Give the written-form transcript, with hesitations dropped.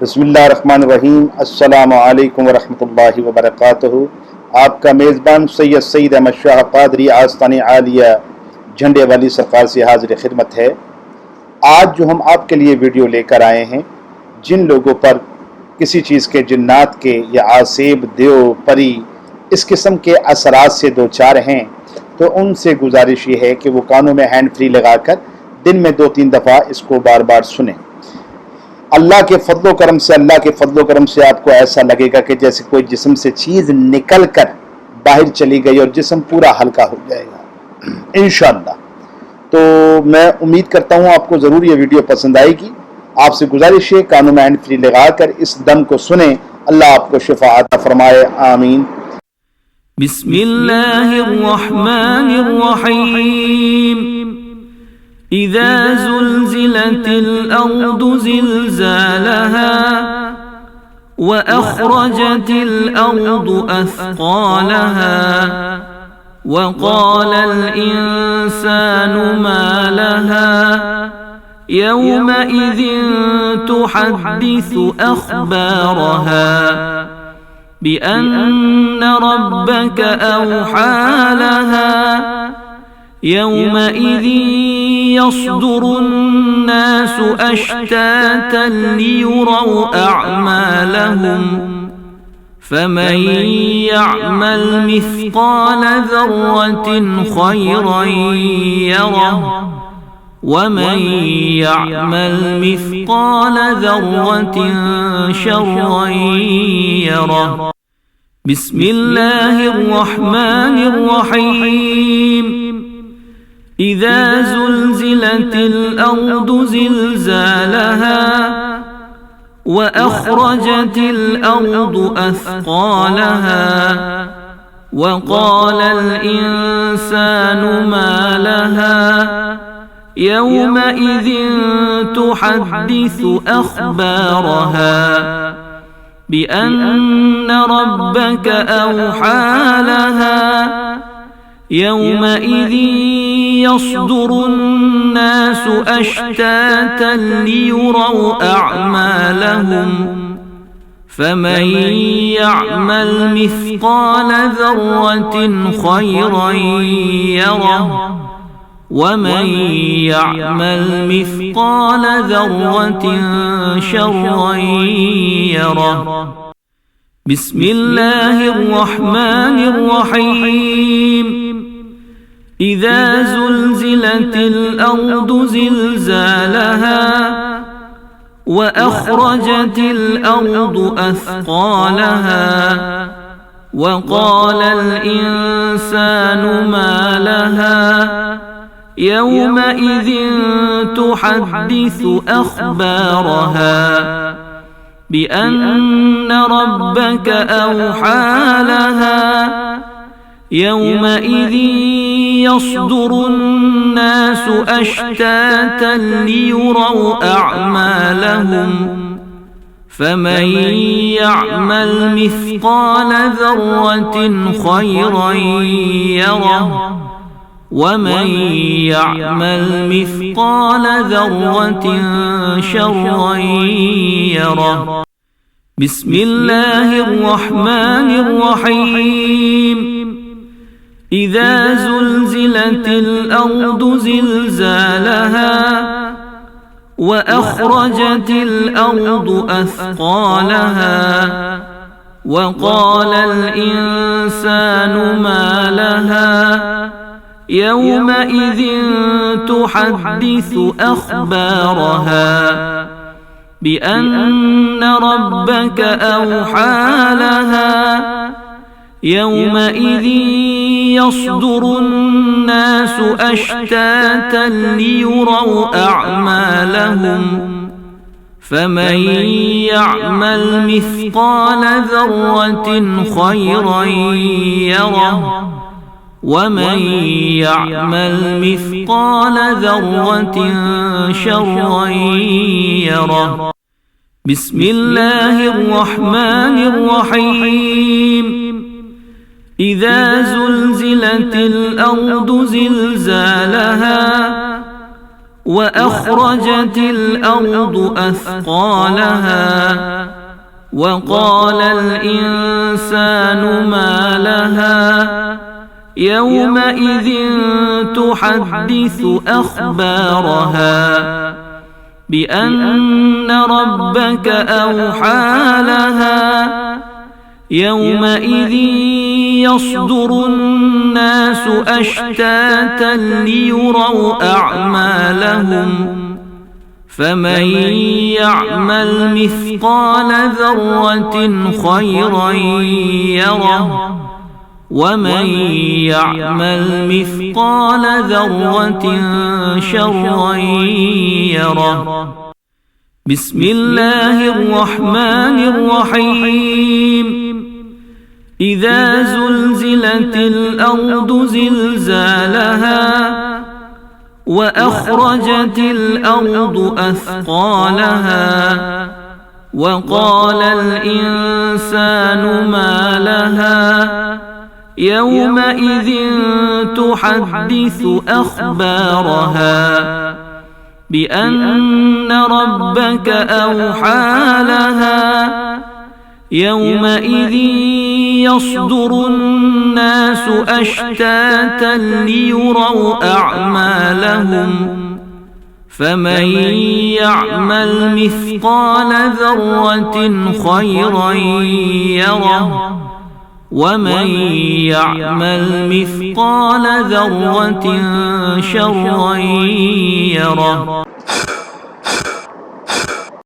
बिस्मिल्लाहिर्रहमानिर्रहीम। अस्सलामु अलैकुम वरहमतुल्लाहि वबरकातुहू। आपका मेज़बान सैयद सईद अहमद शाह क़ादरी आस्ताने आलिया झंडे वाली सरकार से हाजिर खिदमत है। आज जो हम आपके लिए वीडियो लेकर आए हैं, जिन लोगों पर किसी चीज़ के जिन्नात के या आसेब देव परी इस किस्म के असरात से दो चार हैं, तो उनसे गुजारिश ये है कि वो कानों में हैंड फ्री लगाकर दिन में 2-3 दफ़ा इसको बार बार सुनें। अल्लाह के फضल करम से आपको ऐसा लगेगा कि जैसे कोई जिस्म से चीज़ निकल कर बाहर चली गई और जिस्म पूरा हल्का हो जाएगा इंशाअल्लाह। तो मैं उम्मीद करता हूँ आपको ज़रूर ये वीडियो पसंद आएगी। आपसे गुजारिश है कानों में हैंड फ्री लगाकर इस दम को सुने। अल्लाह आपको शिफा अता फरमाए, आमीन। बिस्मिल्लाहिर्रहमानिर्रहीम। इज़ा ज़ुल्ज़िलतिल अर्दु ज़िल्ज़ालहा व अख़रजतिल अर्दु अथक़ालहा व क़ालल इंसानु मा लहा यौमइज़िन तुहद्दिसु अख़बारहा बिअन्न रब्बक औहा लहा यौमइज़िन यस्दुरुन्नासु अश्तातन लियुरौ अअमालहुम फमन यअमल मिस्क़ाल ज़र्रतिन खैरन यरह वमन यअमल मिस्क़ाल ज़र्रतिन शर्रन यरह। बिस्मिल्लाहिर्रहमानिर्रहीम। इज़ा ज़ुल्ज़िलतिल अर्दु ज़िल्ज़ालहा व अख़रजतिल अर्दु अथक़ालहा व क़ालल इंसानु मा लहा यौमइज़िन तुहद्दिसु अख़बारहा बिअन्न रब्बक औहा लहा यौमइज़िन यस्दुरुन्नासु अश्तातन लियुरौ अअमालहुम फमन यअमल मिस्क़ाल ज़र्रतिन खैरन यरह वमन यअमल मिस्क़ाल ज़र्रतिन शर्रन यरह। बिस्मिल्लाहिर्रहमानिर्रहीम। इज़ा ज़ुल्ज़िलतिल अर्दु ज़िल्ज़ालहा व अख़रजतिल अर्दु अथक़ालहा व क़ालल इंसानु मा लहा यौमइज़िन तुहद्दिसु अख़बारहा बिअन्न रब्बक औहा लहा यौमइज़िन यस्दुरुन्नासु अश्तातन लियुरौ अअमालहुम फमन यअमल मिस्क़ाल ज़र्रतिन खैरन यरह वमन यअमल मिस्क़ाल ज़र्रतिन शर्रन यरह। बिस्मिल्लाहिर्रहमानिर्रहीम। इज़ा ज़ुल्ज़िलतिल अर्दु ज़िल्ज़ालहा व अख़रजतिल अर्दु अथक़ालहा व क़ालल इंसानु मा लहा यौमइज़िन तुहद्दिसु अख़बारहा बिअन्न रब्बक औहा लहा यौमइज़िन यस्दुरुन्नासु अश्तातन लियुरौ अअमालहुम फमन यअमल मिस्क़ाल ज़र्रतिन खैरन यरह वमन यअमल मिस्क़ाल ज़र्रतिन शर्रन यरह। बिस्मिल्लाहिर्रहमानिर्रहीम। इज़ा ज़ुल्ज़िलतिल अर्दु ज़िल्ज़ालहा وأخرجت الأرض أثقالها وقال الإنسان ما لها يومئذ تحدث أخبارها بأن ربك أوحى لها يومئذ يصدر الناس أشتاتا ليروا أعمالهم فمن يعمل مثقال ذرة خيرا يره ومن يعمل مثقال ذرة شرا يره. بسم الله الرحمن الرحيم. إذا زلزلت الأرض زلزالها وأخرجت الأرض أثقالها وقال الإنسان ما لها يومئذ تحدث أخبارها بأن ربك أوحى لها يومئذ يصدر الناس أشتاتا ليروا أعمالهم فمن يعمل مثقال ذرة خيرا يره ومن يعمل مثقال ذرة شرا يره.